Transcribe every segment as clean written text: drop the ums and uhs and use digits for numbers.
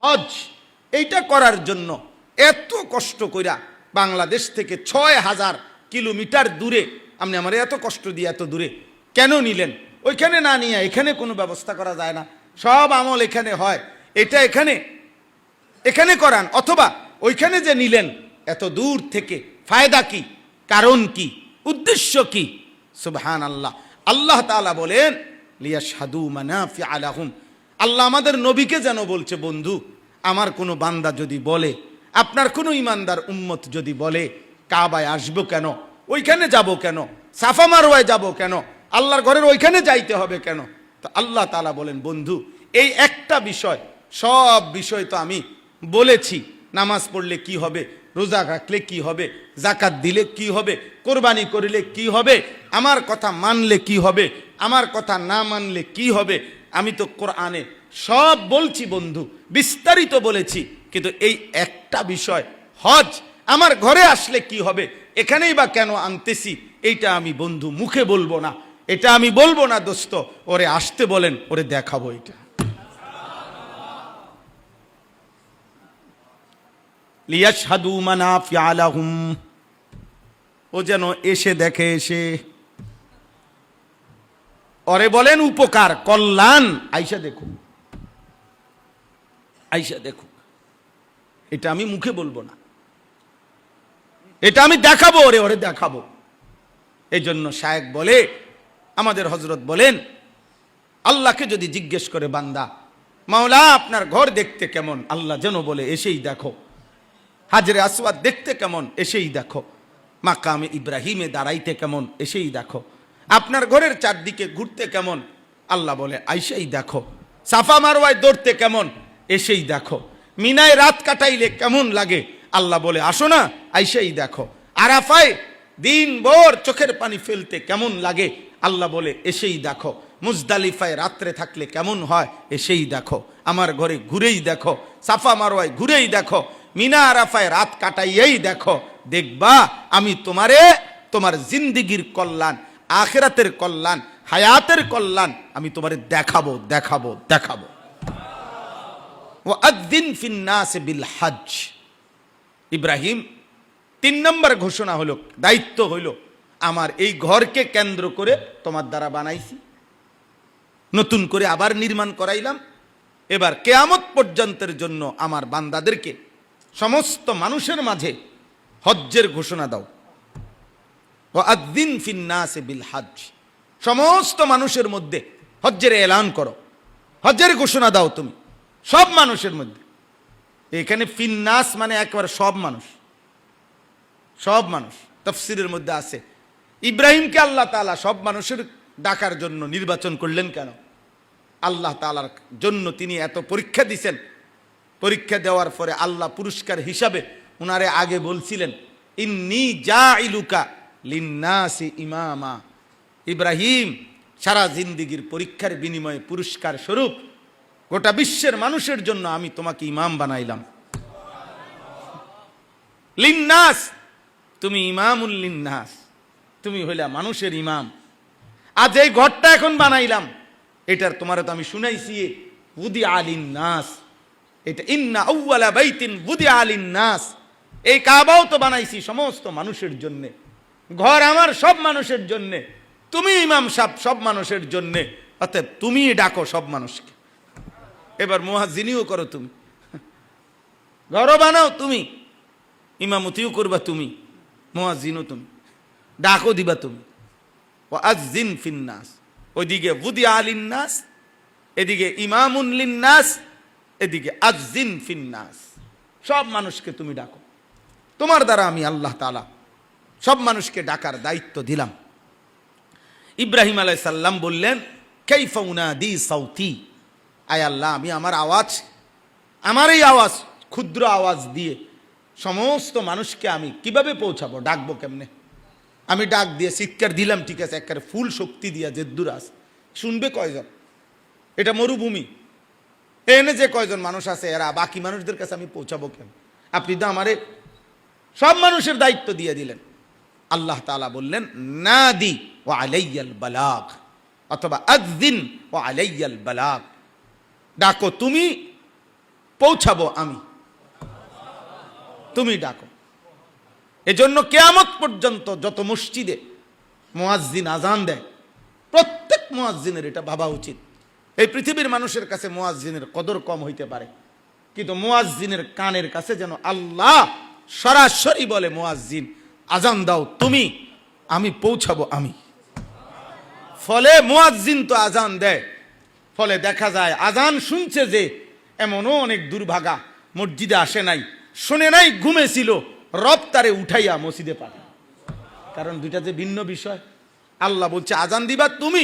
হজ এইটা করার জন্য এত কষ্ট কইরা বাংলাদেশ থেকে ৬,০০০ কিলোমিটার দূরে আপনি আমার এত কষ্ট দিয়ে এত দূরে কেন নিলেন? ওইখানে না নিয়ে এখানে কোনো ব্যবস্থা করা যায় না? সব আমল এখানে হয়, এটা এখানে করান, অথবা ওইখানে যে নিলেন এত দূর থেকে ফায়দা কি, কারণ কি, উদ্দেশ্য কি? সুবহানাল্লাহ। আল্লাহ তাআলা বলেন লিয়াশহাদু মানাফিআ লাহুম। আল্লাহ আমাদের নবীকে যেন বলছে, বন্ধু আমার কোনো বান্দা যদি বলে, আপনার কোনো ইমানদার উম্মত যদি বলে কাবায় আসবো কেন, ওইখানে যাব কেন, সাফা মারওয়ায় যাব কেন, আল্লাহর ঘরের ওইখানে যাইতে হবে কেন, তো আল্লাহ তাআলা বলেন, বন্ধু এই একটা বিষয়, সব বিষয় তো আমি বলেছি। নামাজ পড়লে কি হবে, রোজা রাখলে কি হবে, জাকাত দিলে কি হবে, কোরবানি করলে কি হবে, আমার কথা মানলে কি হবে, আমার কথা না মানলে কি হবে, আমি তো কোরআনে সব বলছি বন্ধু, বিস্তারিত বলেছি। কিন্তু এই একটা বিষয় হজ, আমার ঘরে আসলে কি হবে, এখানেই বা কেন আনতেছি, এইটা আমি বন্ধু মুখে বলবো না, এটা আমি বলবো না দোস্ত, ওরে আসতে বলেন, ওরে দেখাবো এটা। লিয়াশহাদু মানাফিআ লাহুম, ও যেন এসে দেখে, এসে ওরে বলেন উপকার, কল্যাণ, আইসা দেখুন, আইসা দেখুন। এটা আমি মুখে বলবো না, এটা আমি দেখাবো, ওরে দেখাবো। এই জন্য শায়েখ বলে, আমাদের হযরত বলেন, আল্লাহকে যদি জিজ্ঞেস করে বান্দা, মাওলা আপনার ঘর দেখতে কেমন, আল্লাহ যেন বলে এসেই দেখো। হাজরে আসওয়াদ দেখতে কেমন, এসেই দেখো। মাকামে ইব্রাহিমে দাঁড়াইতে কেমন, এসেই দেখো। আপনার ঘরের চারদিকে ঘুরতে কেমন, আল্লাহ বলে আইসেই দেখো। সাফা মারওয়ায় দৌড়তে কেমন, এসেই দেখো। মিনায় রাত কাটাইলে কেমন লাগে, আল্লাহ বলে আসো না, আইসেই দেখো। আরাফায় দিনভর চোখের পানি ফেলতে কেমন লাগে, আল্লাহ বলে এসেই দেখো। মুজদালিফায় রাত্রে থাকলে কেমন হয়, এসেই দেখো। আমার ঘরে ঘুরেই দেখো, সাফা মারওয়ায় ঘুরেই দেখো, মিনা আরাফায় রাত কাটাইয়েই দেখো। দেখবা আমি তোমার জিন্দিগির কল্যাণ, আখিরাতের কল্যাণ, হায়াতের কল্যাণ আমি তোমারে দেখাবো, দেখাবো, দেখাবো। ওয়াআযযিন ফিন নাস বিল হজ। ইব্রাহিম ৩ নম্বর ঘোষণা হলো, দায়িত্ব হইল, আমার এই ঘরকে কেন্দ্র করে তোমার দ্বারা বানাইছি, নতুন করে আবার নির্মাণ করাইলাম। এবার কিয়ামত পর্যন্তের জন্য আমার বান্দাদেরকে, সমস্ত মানুষের মাঝে হজ্জের ঘোষণা দাও। ওয়াআযযিন ফিন নাস বিল হজ, সমস্ত মানুষের মধ্যে হজ্জের এলান করো, হজ্জের ঘোষণা দাও তুমি সব মানুষের মধ্যে। এখানে ফিন নাস মানে একেবারে সব মানুষ, সব মানুষ। তাফসীরের মধ্যে আছে ইব্রাহিমকে আল্লাহ তাআলা সব মানুষের ডাকার জন্য নির্বাচন করলেন কেন? আল্লাহ তাআলার জন্য তিনি এত পরীক্ষা দিয়েছেন। পরীক্ষা দেওয়ার পরে আল্লাহ পুরস্কার হিসাবে উনারে আগে বলছিলেন, ইন্নী জাইলুকা লিন্নাসি ইমামা। ইব্রাহিম, সারা জিন্দিগির পরীক্ষার বিনিময়ে পুরস্কার স্বরূপ গোটা বিশ্বের মানুষের জন্য আমি তোমাকে ইমাম বানাইলাম। লিন্নাস, তুমি ইমামুল লিন্নাস, তুমি হইলা মানুষের ইমাম। আজ এই ঘরটা এখন বানাইলাম, এটার তোমার তো আমি শুনাইছি উদিআ লিন্নাস, এটা ইন্না আউওয়ালা বাইতিন উদিআ লিন্নাস। এই কাবাও তো বানাইছি সমস্ত মানুষের জন্য, ঘর আমার সব মানুষের জন্য, তুমি ইমাম সাহেব সব মানুষের জন্য, অতএব তুমি ডাকো সব মানুষকে। এবার মুয়াজ্জিনিও করো তুমি, ঘরও বানাও তুমি, ইমামতিও করবা তুমি, মুয়াজ্জিনও তুমি, ডাকও দিবা তুমি। ওয়াআযযিন ফিন নাস, ওইদিকে উদিআ লিন্নাস, এদিকে ইমামুন লিন্নাস, এদিকে আযযিন ফিন নাস, সব মানুষকে তুমি ডাকো। তোমার দ্বারা আমি আল্লাহ তাআলা সব মানুষকে ডাকার দায়িত্ব দিলাম। ইব্রাহিম আলাইহিস সালাম বললেন, কাইফা উনাদি সাউতি, আয় আল্লাহ আমি আমার আওয়াজ, আমার এই আওয়াজ, ক্ষুদ্র আওয়াজ দিয়ে সমস্ত মানুষকে আমি কিভাবে পৌঁছাবো, ডাকবো কেমনে? আমি ডাক দিয়ে চিৎকার দিলাম, ঠিক আছে, একেবারে ফুল শক্তি দিয়া জেদ্দুর আস, শুনবে কয়জন? এটা মরুভূমি, এনে যে কয়জন মানুষ আছে এরা, বাকি মানুষদের কাছে আমি পৌঁছাবো কেন? আপনি তো আমারে সব মানুষের দায়িত্ব দিয়ে দিলেন। আল্লাহ তাআলা বললেন, নাদি ওয়া আলাইয়াল বালাগ, অথবা আযযিন ওয়া আলাইয়াল বালাগ, ডাকো তুমি, পৌঁছাবো আমি, তুমি ডাকো। এজন্য কিয়ামত পর্যন্ত যত মসজিদে মুয়াজ্জিন আজান দেয়, প্রত্যেক মুয়াজ্জিনের এটা ভাবা উচিত। এই পৃথিবীর মানুষের কাছে মুয়াজ্জিনের কদর কম হইতে পারে, কিন্তু মুয়াজ্জিনের কানের কাছে যেন আল্লাহ সরাসরি বলে, মুয়াজ্জিন আজান দাও তুমি, আমি পৌঁছাবো আমি। ফলে মুয়াজ্জিন তো আজান দেয়, ফলে দেখা যায় আজান শুনছে যে এমনও অনেক দুর্ভাগা মসজিদে আসে নাই, শুনে নাই, ঘুমেছিল, রব তারে উঠাইয়া মসজিদে পাঠে। কারণ দুইটা যে ভিন্ন বিষয়। আল্লাহ বলছে আজান দিবা তুমি,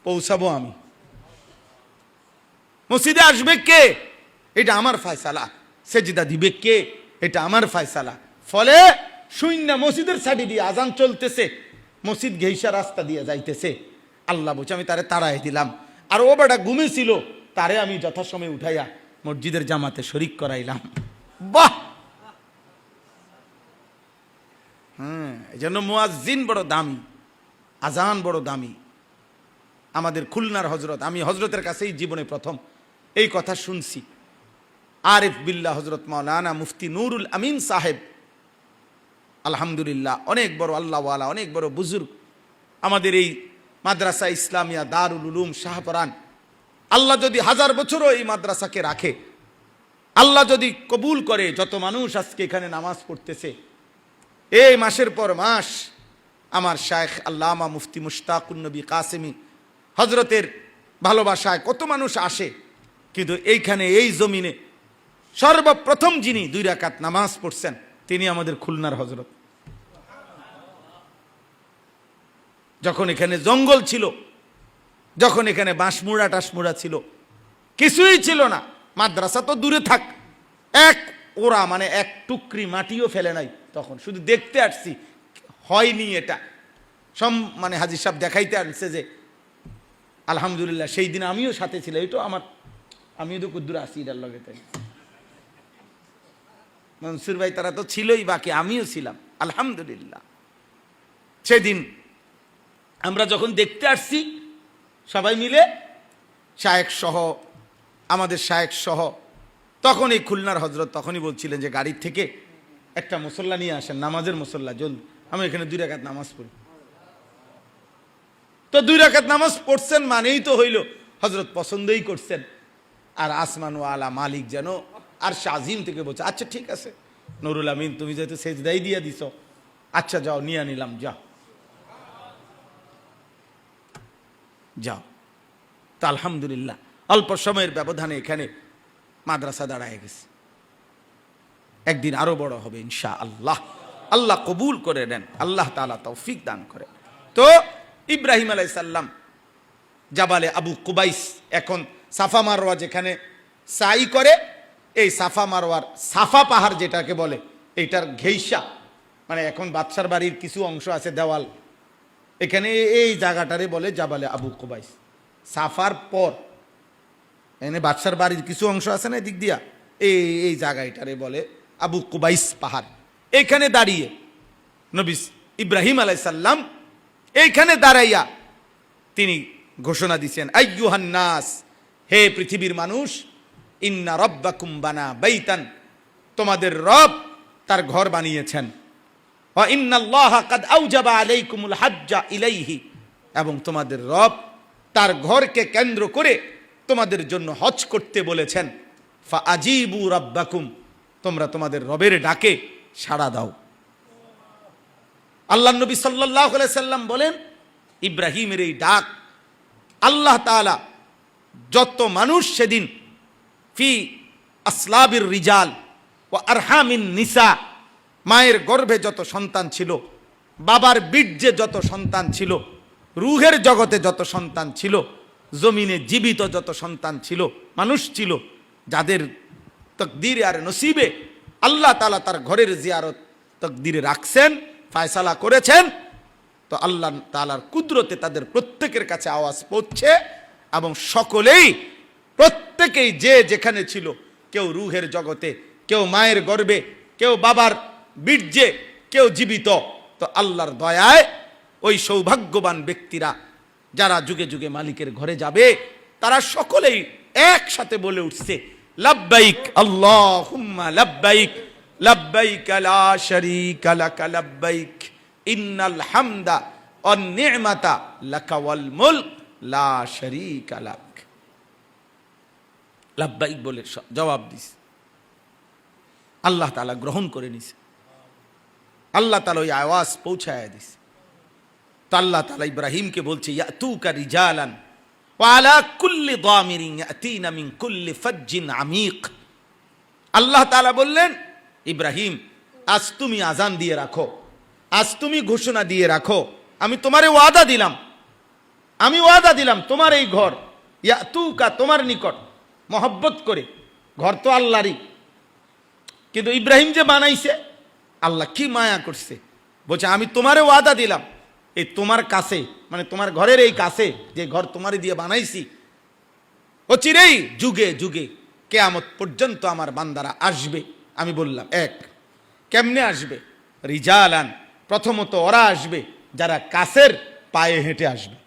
পৌঁছাবো আমি। মসজিদে আসবে কে, এটা আমার ফয়সালা। সেজদা দিবে কে, এটা আমার ফয়সালা। ফলে শূন্য মসজিদের সাইডে দিয়ে আজান চলতেছে, মসজিদ ঘেইসা রাস্তা দিয়ে যাইতেছে, আল্লাহ বলছে আমি তারে তাড়াই দিলাম। আর ও বেটা ঘুমেছিল, তারে আমি যথাসময়ে উঠাইয়া মসজিদের জামাতে শরিক করাইলাম। বাহ! এই জন্য মুয়াজ্জিন বড় দামি, আজান বড় দামি। আমাদের খুলনার হজরত, আমি হজরতের কাছেই জীবনে প্রথম এই কথা শুনছি। আরিফ বিল্লাহ হজরত মাওলানা মুফতি নুরুল আমিন সাহেব, আলহামদুলিল্লাহ, অনেক বড় আল্লাহওয়ালা, অনেক বড় বুজুর্গ। আমাদের এই মাদ্রাসা ইসলামিয়া দারুল উলুম শাহপরান, আল্লাহ যদি 1000 বছরও এই মাদ্রাসাকে রাখে, আল্লাহ যদি কবুল করে, যত মানুষ আজকে এখানে নামাজ পড়তেছে, এই মাসের পর মাস আমার শায়েখ আল্লামা মুফতি মুশতাকুন নবী কাসেমি হজরতের ভালোবাসায় কত মানুষ আসে, কিন্তু এইখানে এই জমিনে সর্বপ্রথম যিনি 2 রাকাত নামাজ পড়ছেন তিনি আমাদের খুলনার হজরত। যখন এখানে জঙ্গল ছিল, যখন এখানে বাঁশমুড়া টাশমুড়া ছিল, কিছুই ছিল না, মাদ্রাসা তো দূরে থাক, ওরা মানে এক টুকরি মাটিও ফেলে নাই, তখন শুধু দেখতে আসছি, হয়নি এটা মানে হাজী সাহেব দেখাইতে আসছে যে আলহামদুলিল্লাহ সেই দিন আমিও সাথে ছিলাম। এটা আমার, আমিও তো কুদ্দুর আসি এটার লগে, তাই মনসুর ভাই তারা তো ছিলই, বাকি আমিও ছিলাম আলহামদুলিল্লাহ। সেদিন আমরা যখন দেখতে আসছি সবাই মিলে, শায়েখ সহ, আমাদের শায়েখ সহ, তখন এই খুলনার হজরত তখনই বলছিলেন যে গাড়ির থেকে একটা মুসল্লা নিয়ে আসেন, নামাজের মুসল্লা, জলদি, আমি এখানে 2 রাকাত নামাজ পড়ি। তো 2 রাকাত নামাজ পড়ছেন মানেই তো হইল হজরত পছন্দই করছেন। আর আসমান ওয়ালা মালিক যেন আর শাজিম থেকে বলছে, আচ্ছা ঠিক আছে নুরুল আমিন, তুমি যেহেতু সেজদাই দিয়ে দিছ, আচ্ছা যাও, নিয়ে নিলাম, যাও যাও। তা আলহামদুলিল্লাহ অল্প সময়ের ব্যবধানে এখানে মাদ্রাসা দাঁড়ায় গেছে। একদিন আরো বড় হবে ইনশাআল্লাহ, আল্লাহ কবুল করে নেন, আল্লাহ তাআলা তৌফিক দান করে। তো ইব্রাহিম আলাইহিস সালাম জাবালে আবু কুবাইস, এখন সাফা মারওয়া যেখানে সাই করে, এই সাফা মারওয়ার সাফা পাহাড় যেটাকে বলে, এইটার ঘেইসা, মানে এখন বাদশার বাড়ির কিছু অংশ আছে দেওয়াল, এখানে এই জায়গাটারে বলে জাবালে আবু কুবাইস। সাফার পর এখানে বাদশার বাড়ির কিছু অংশ আছে না এদিক দিয়া, এই জায়গাটারে বলে আবু কুবাইস পাহাড়। এইখানে দাঁড়িয়ে নবী ইব্রাহিম আলাইহিস সালাম এইখানে দাঁড়াইয়া তিনি ঘোষণা দিয়েছেন, আইয়ুহান নাস, হে পৃথিবীর মানুষ, ইন্না রাব্বাকুম বানা বাইতান, তোমাদের রব তার ঘর বানিয়েছেন, ওয়া ইন্নাল্লাহা কাদ আওজাবা আলাইকুমুল হাজ্জা ইলাইহি, এবং তোমাদের রব তার ঘরকে কেন্দ্র করে তোমাদের জন্য হজ করতে বলেছেন। ফাআজিবু রাব্বাকুম, তোমরা তোমাদের রবের ডাকে সাড়া দাও। আল্লাহ নবী সাল্লাল্লাহু আলাইহি সাল্লাম বলেন, ইব্রাহিমের এই ডাক আল্লাহ তাআলা যত মানুষ সেদিন ফি আসলাবির রিজাল ওয়া আরহামিন নিসা, মায়ের গর্ভে যত সন্তান ছিল, বাবার বীর্যে যত সন্তান ছিল, রুহের জগতে যত সন্তান ছিল, জমিনে জীবিত যত সন্তান ছিল, মানুষ ছিল, যাদের তকদিরে আর নসিবে আল্লাহ তাআলা তার ঘরের জিয়ারত তকদিরে রাখছেন, ফয়সালা করেছেন, তো আল্লাহ তাআলার কুদরতে তাদের প্রত্যেকের কাছে আওয়াজ পৌঁছে, এবং সকলেই প্রত্যেকেই যে যেখানে ছিল, কেউ রুহের জগতে, কেউ মায়ের গর্ভে, কেউ বাবার বীর্যে, কেউ জীবিত, তো আল্লাহর দয়ায় ওই সৌভাগ্যবান ব্যক্তিরা যারা যুগে যুগে মালিকের ঘরে যাবে, তারা সকলেই একসাথে বলে উঠছে, লাব্বাইক আল্লাহুম্মা লাব্বাইক লাব্বাইক লা শারীকা লাক লাব্বাইক ইন্নাল হামদা ওয়ান নি'মাতা লাকা ওয়াল মুলক লা শারীকা লাক। লাব্বাইক বলে জবাব দিস, আল্লাহ তাআলা গ্রহণ করে নিছে, আল্লাহ তাআলা ওই আওয়াজ পৌঁছায় দিছে। তো আল্লাহ তাআলা ইব্রাহিমকে বলছে ইয়াতুকা রিজালান ওয়া আলা কুল্লি দামিরিন ইয়াতিনা মিন কুল্লি ফাজ্জিন আমিক। আল্লাহ তাআলা বললেন, ইব্রাহিম আজ তুমি আজান দিয়ে রাখো, আজ তুমি ঘোষণা দিয়ে রাখো, আমি তোমারে ওয়াদা দিলাম, আমি ওয়াদা দিলাম তোমার এই ঘর ইয়াতুকা তোমার নিকট মহব্বত করে, ঘর তো আল্লাহরই, কিন্তু ইব্রাহিম যে বানাইছে আল্লাহ কি মায়া করছে, বলছে আমি তোমারে ওয়াদা দিলাম এই তোমার কাছে, মানে তোমার ঘরের এই কাছে যে ঘর তোমারে দিয়ে বানাইছি, ও চিরেই যুগে যুগে কিয়ামত পর্যন্ত আমার বান্দারা আসবে। আমি বললাম এক, কেমনে আসবে? রিজালান, প্রথমত ওরা আসবে যারা কাছের পায়ে হেঁটে আসবে।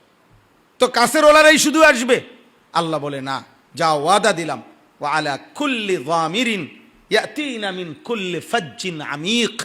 তো কাছের ওলারাই শুধু আসবে? আল্লাহ বলে না, যা ওয়াদা দিলাম ওয়া আলা কুল্লি যামিরিন ইয়াতিনা মিন কুল্লি ফাজ্জিন আমিক,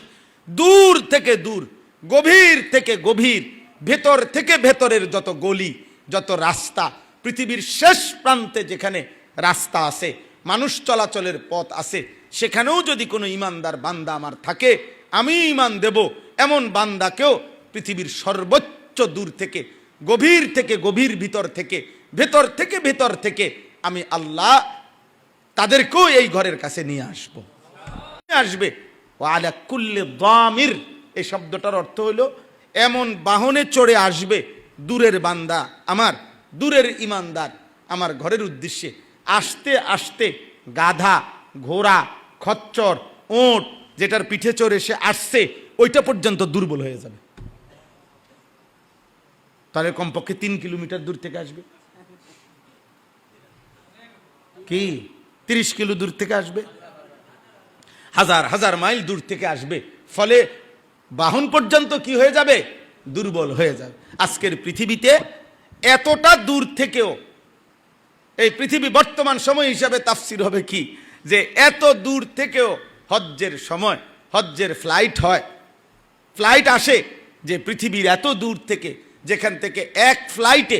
দূর থেকে দূর, গভীর থেকে গভীর, ভেতর থেকে ভেতরের যত গলি, যত রাস্তা, পৃথিবীর শেষ প্রান্তে যেখানে রাস্তা আছে, মানুষ চলাচলের পথ আছে, সেখানেও যদি কোনো ইমানদার বান্দা আমার থাকে, আমি ইমান দেব এমন বান্দাকেও পৃথিবীর সর্বোচ্চ দূর থেকে, গভীর থেকে গভীর, ভিতর থেকে ভেতর থেকে ভেতর থেকে আমি আল্লাহ তাদেরকেও এই ঘরের কাছে নিয়ে আসবো, আসবে। ওয়া আলা কুল্লি দামির, এই শব্দটার অর্থ হলো এমন বাহনে চড়ে আসবে দূরের বান্দা আমার, দূরের ইমানদার আমার ঘরের উদ্দেশ্যে আসতে আসতে গাধা, ঘোড়া, খচ্চর, ওঁট যেটার পিঠে চড়ে সে আসছে ওইটা পর্যন্ত দুর্বল হয়ে যাবে। তাহলে কমপক্ষে 3 কিলোমিটার দূর থেকে আসবে, কি 30 কিলো দূর থেকে আসবে, হাজার হাজার মাইল দূর থেকে আসবে, ফলে বাহন পর্যন্ত কি হয়ে যাবে? দুর্বল হয়ে যাবে। আজকের পৃথিবীতে এতটা দূর থেকেও, এই পৃথিবী বর্তমান সময় হিসাবে তাফসির হবে কি, যে এত দূর থেকেও হজ্জের সময় হজ্জের ফ্লাইট হয়, ফ্লাইট আসে, যে পৃথিবীর এত দূর থেকে, যেখান থেকে এক ফ্লাইটে,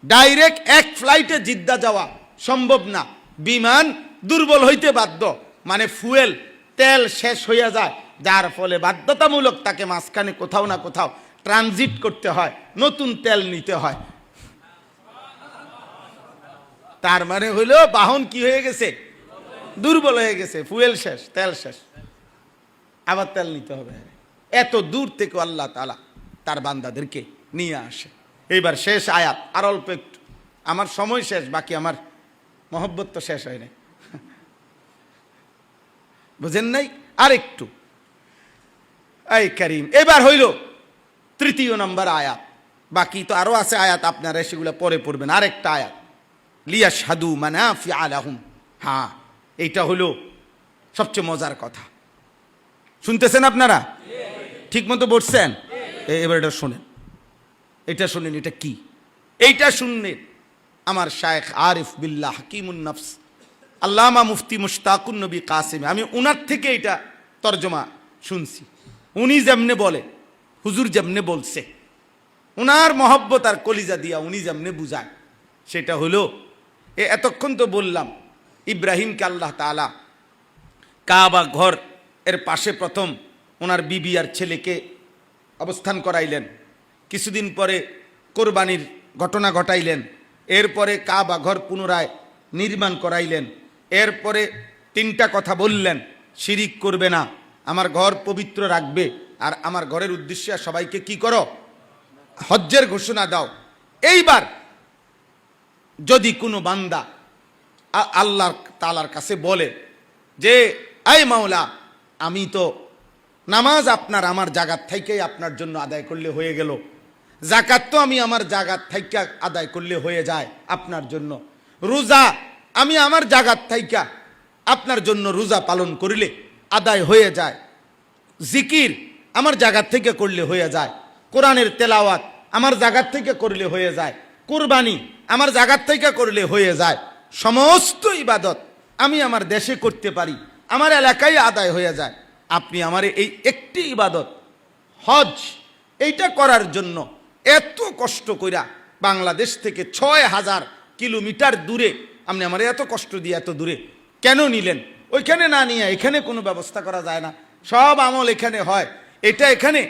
ডাইরেক্ট এক ফ্লাইটে জিদ্দা যাওয়া সম্ভব না, বিমান দুর্বল হইতে বাধ্য, মানে ফুয়েল তেল শেষ হইয়া যায়, যার ফলে বাধ্যতামূলক তাকে মাঝখানে কোথাও না কোথাও ট্রানজিট করতে হয়, নতুন তেল নিতে হয়। তার মানে হইল বাহন কি হয়ে গেছে? দুর্বল হয়ে গেছে, ফুয়েল শেষ, তেল শেষ, আবার তেল নিতে হবে। এত দূর থেকে আল্লাহ তাআলা তার বান্দাদেরকে নিয়ে আসে। এইবার শেষ আয়াত, আর অল্প একটু, আমার সময় শেষ, বাকি আমার মহব্বত তো শেষ হয় নাই, বুঝেন নাই? আর একটু, এই কারীম, এবার হইল 3 নম্বর আয়াত, বাকি তো আরো আছে আয়াত, আপনারা সেগুলো পরে পড়বেন। আরেকটা আয়াত, লিয়াশহাদু মানাফিআ লাহুম, হ্যাঁ এইটা হলো সবচেয়ে মজার কথা। শুনতেছেন আপনারা? ঠিক মতো বলছেন? এবার এটা শোনেন, এটা শোনেন, এটা কি? এইটা শুনলে আমার শায়েখ আরিফ বিল্লাহ হাকিমুন নফস আল্লামা মুফতি মুশতাকুন নবী কাসিম, আমি উনার থেকে এটা তর্জমা শুনছি, উনি যেমনে বলে, হুজুর যেমনে বলছে, উনার মহব্বত আর কলিজা দিয়া উনি যেমনে বুঝায়, সেটা হলো, এতক্ষণ তো বললাম ইব্রাহিমকে আল্লাহ তাআলা কাবা ঘর এর পাশে প্রথম ওনার বিবি আর ছেলেকে অবস্থান করাইলেন, কিছুদিন পরে কোরবানির ঘটনা ঘটাইলেন, এরপরে কাবা ঘর পুনরায় নির্মাণ করাইলেন, এরপরে 3টা কথা বললেন, শিরিক করবে না, আমার ঘর পবিত্র রাখবে, আর আমার ঘরের উদ্দেশ্যে সবাইকে কি করো? হজ্জের ঘোষণা দাও। এইবার যদি কোনো বান্দা আল্লাহ তাআলার কাছে বলে যে আয় মাওলা, আমি তো নামাজ আপনার আমার জায়গার থেকেই আপনার জন্য আদায় করলে হয়ে গেল, যাকাত তো আমি আমার জায়গার থেকে আদায় করলে হয়ে যায় আপনার জন্য, রোজা আমি আমার জায়গার থেকে আপনার জন্য রোজা পালন করলে আদায় হয়ে যায়, জিকির আমার জায়গার থেকে করলে হয়ে যায়, কোরআনের তেলাওয়াত আমার জায়গার থেকে করলে হয়ে যায়, কুরবানি আমার জায়গার থেকে করলে হয়ে যায়, সমস্ত ইবাদত আমি আমার দেশে করতে পারি, আমার এলাকায় আদায় হয়ে যায়। আপনি আমার এই একটি ইবাদত হজ এইটা করার জন্য এত কষ্ট কইরা বাংলাদেশ থেকে ৬,০০০ কিলোমিটার দূরে আপনি আমার এত কষ্ট দিয়ে এত দূরে কেন নিলেন? ওইখানে না নিয়ে এখানে কোনো ব্যবস্থা করা যায় না? সব আমল এখানে হয়, এটা এখানে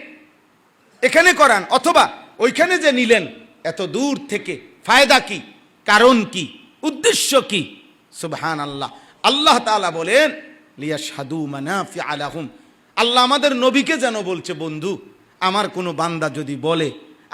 এখানে করান, অথবা ওইখানে যে নিলেন এত দূর থেকে ফায়দা কি, কারণ কি, উদ্দেশ্য কি? সুবহানাল্লাহ। আল্লাহ তাআলা বলেন লিয়াশহাদু মানাফিআ লাহুম। আল্লাহ আমাদের নবীকে যেন বলছে, বন্ধু আমার কোনো বান্দা যদি বলে,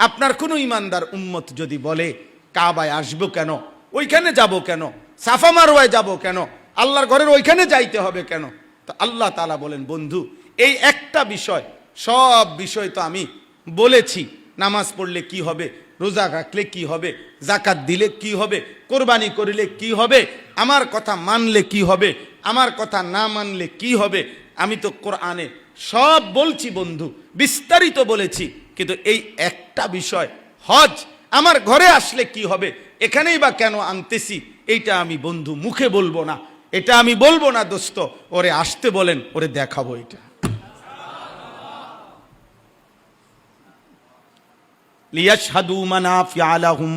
আপনার কোনো ইমানদার উম্মত যদি বলে কাবায় আসবো কেন, ওইখানে যাব কেন, সাফা মারওয়ায় যাব কেন, আল্লাহর ঘরের ওইখানে যাইতে হবে কেন? তো আল্লাহ তাআলা বলেন, বন্ধু এই একটা বিষয়, সব বিষয় তো আমি বলেছি। নামাজ পড়লে কি হবে, রোজা রাখলে কি হবে, জাকাত দিলে কি হবে, কোরবানি করলে কি হবে, আমার কথা মানলে কি হবে, আমার কথা না মানলে কি হবে, আমি তো কোরআনে সব বলছি বন্ধু, বিস্তারিত বলেছি। কিন্তু এই একটা বিষয় হজ আমার ঘরে আসলে কি হবে, এখানেই বা কেন আনতেছি, এইটা আমি বন্ধু মুখে বলবো না, এটা আমি বলবো না দোস্ত, ওরে আসতে বলেন, ওরে দেখাবো এটা। লিয়াশহাদু মানাফিআ লাহুম,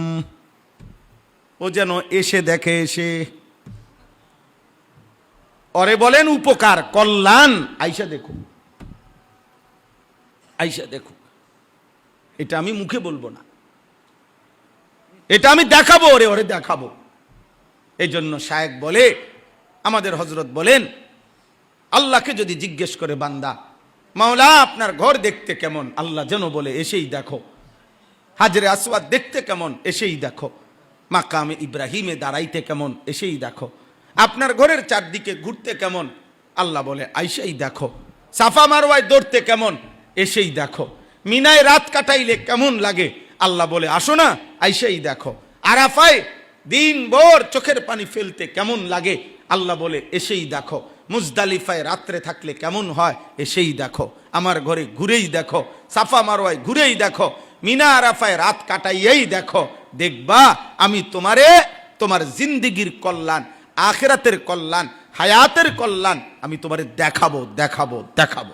ও যেন এসে দেখে, এসে ওরে বলেন উপকার কল্যাণ, আইসা দেখো, আইসা দেখো। এটা আমি মুখে বলবো না, এটা আমি দেখাবো, ওরে ওরে দেখাবো। এই জন্য শায়েখ বলে, আমাদের হযরত বলেন, আল্লাহকে যদি জিজ্ঞেস করে বান্দা, মাওলা আপনার ঘর দেখতে কেমন, আল্লাহ যেন বলে এসেই দেখো। হাজরে আসওয়াদ দেখতে কেমন, এসেই দেখো। মাকামে ইব্রাহিমে দাঁড়াইতে কেমন, এসেই দেখো। আপনার ঘরের চারদিকে ঘুরতে কেমন, আল্লাহ বলে আইসেই দেখো। সাফা মারওয়ায় দৌড়তে কেমন, এসেই দেখো। মিনায় রাত কাটাইলে কেমন লাগে, আল্লাহ বলে আসো না, আইসেই দেখো। আরাফায় দিনভর চোখের পানি ফেলতে কেমন লাগে, আল্লাহ বলে এসেই দেখো। মুজদালিফায় রাত্রে থাকলে কেমন হয়, এসেই দেখো। আমার ঘরে ঘুরেই দেখো, সাফা মারওয়ায় ঘুরেই দেখো, মিনা আরাফায় রাত কাটাইয়েই দেখো। দেখবা আমি তোমারে তোমার জিন্দিগির কল্যাণ, আখিরাতের কল্যাণ, হায়াতের কল্যাণ আমি তোমারে দেখাবো দেখাবো দেখাবো।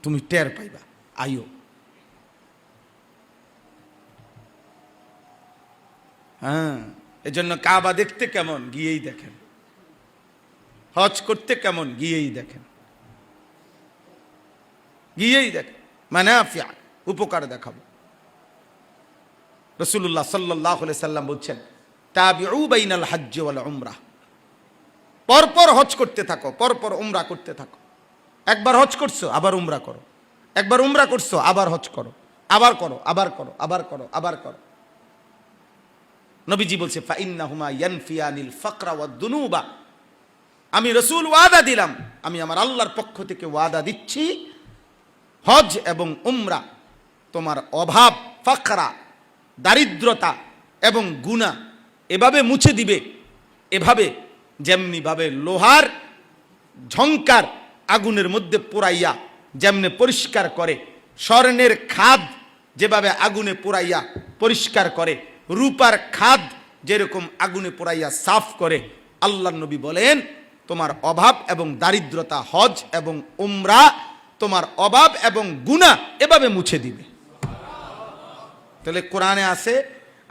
তুমি টের পাইবা, আইও। হ্যাঁ, এজন্য কাবা দেখতে কেমন, গিয়েই দেখেন। হজ করতে কেমন, গিয়েই দেখেন, গিয়েই দেখেন। মানাফিআ, উপকার দেখাবো। রাসূলুল্লাহ সাল্লাল্লাহু আলাইহি সাল্লাম বলছেন, তাবিউ বাইনাল হজ্জ ওয়াল উমরাহ, পরপর হজ করতে থাকো, পরপর উমরা করতে থাকো। একবার হজ করছো আবার উমরা করো, একবার উমরা করছো আবার হজ করো, আবার করো, আবার করো, আবার করো, আবার করো। নবীজি বলছে, ফাইন্নাহুমা ইয়ানফিয়ানিল ফাকরা ওয়াদ দুনুবা, আমি রাসূল ওয়াদা দিলাম, আমি আমার আল্লাহর পক্ষ থেকে ওয়াদা দিচ্ছি, হজ এবং উমরা তোমার অভাব, ফাকরা দারিদ্রতা এবং গুনাহ এভাবে মুছে দিবে, এভাবে যেমনি ভাবে লোহার ঝংকার আগুনের মধ্যে পোড়াইয়া যেমনে পরিষ্কার করে, স্বর্ণের খাদ যেভাবে আগুনে পোড়াইয়া পরিষ্কার করে, রূপার খাদ যেরকম আগুনে পোড়াইয়া সাফ করে, আল্লাহর নবী বলেন তোমার অভাব এবং দারিদ্রতা, হজ এবং উমরা তোমার অভাব এবং গুনাহ এভাবে মুছে দিবে। তাহলে কোরআনে আছে,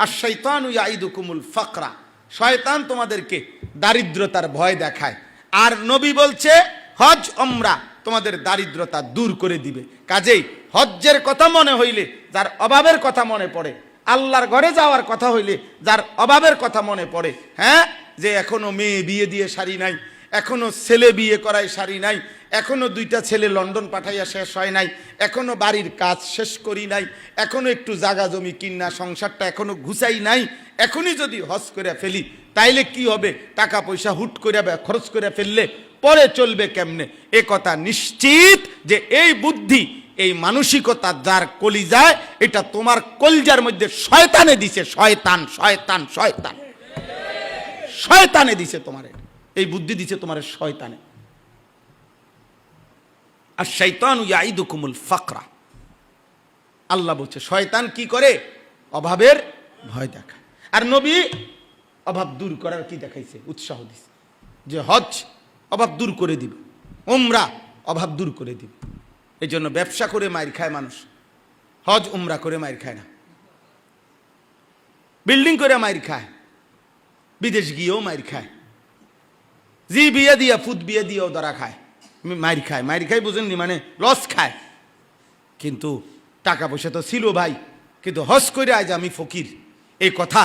আশ-শাইতানু ইয়াইদুকুমুল ফাকরা, শয়তান তোমাদেরকে দারিদ্রতার ভয় দেখায়, আর নবী বলছে হজ উমরা তোমাদের দারিদ্রতা দূর করে দিবে। কাজেই হজ্জের কথা মনে হইলে যার অভাবের কথা মনে পড়ে, আল্লাহর ঘরে যাওয়ার কথা হইলে যার অভাবের কথা মনে পড়ে, হ্যাঁ, যে এখনো মেয়ে বিয়ে দিয়ে শাড়ি নাই, এখনো ছেলে বিয়ে করায় শাড়ি নাই, এখনো 2টা ছেলে লন্ডন পাঠাইয়া শেষ হয় নাই, এখনো বাড়ির কাজ শেষ করি নাই, এখনো একটু জাগা জমি কিনা সংসারটা এখনো ঘুষাই নাই, এখনই যদি হজ করে ফেলি তাইলে কি হবে, টাকা পয়সা হুট করে খরচ করে ফেললে পরে চলবে কেমনে। এ কথা নিশ্চিত যে এই বুদ্ধি, এই মানসিকতা যার কলিজায়, এটা তোমার কলজার মধ্যে শয়তানে দিছে, শয়তান শয়তান শয়তান শয়তানে দিছে, তোমার এই বুদ্ধি দিছে তোমার শয়তানে। আর শাইতানু ইয়াইদুকুমুল ফাকরা, আল্লাহ বলছে শয়তান কি করে, অভাবের ভয় দেখায়। আর নবী অভাব দূর করার কি দেখাইছে? উৎসাহ দিছে যে হজ অভাব দূর করে দিবে, উমরা অভাব দূর করে দিবে। এই জন্য ব্যবসা করে মাইর খায় মানুষ, হজ উমরা করে মাইর খায় না। বিল্ডিং করে মাইর খায়, বিদেশ গিয়েও মাইর খায়, জি বিয়ে দিয়া ফুদ বিয়ে দিয়েও ধরা খায়, মাইর খায়। মাইর খায় বুঝেননি, মানে লস খায়। কিন্তু টাকা পয়সা তো ছিল ভাই, কিন্তু হজ করে আজ আমি ফকির, এই কথা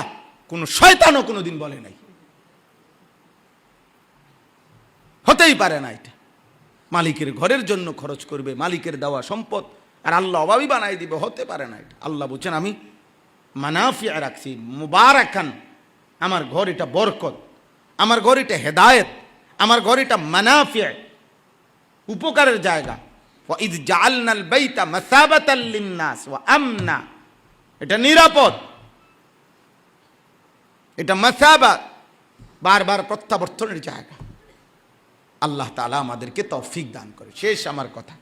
কোনো শয়তানও কোনোদিন বলে নাই, হতেই পারে না। এটা মালিকের ঘরের জন্য খরচ করবে, মালিকের দেওয়া সম্পদ, আর আল্লাহ অভাবী বানাই দিবে, হতে পারে না এটা। আল্লাহ বলছেন আমি মানাফিয়া রাখছি, মুবারাকান, আমার ঘর এটা বরকত, আমার ঘর এটা হেদায়েত, আমার ঘর এটা মানাফিয়া, উপকারের জায়গা। ওয়া ইয জাআলনাল বাইতা মাসাবাতাল লিন-নাস ওয়া আমনা, এটা নিরাপদ, এটা মাসাবা, বারবার প্রত্যাবর্তনের জায়গা। আল্লাহ তাআলা আমাদেরকে তৌফিক দান করে। শেষ আমার কথা,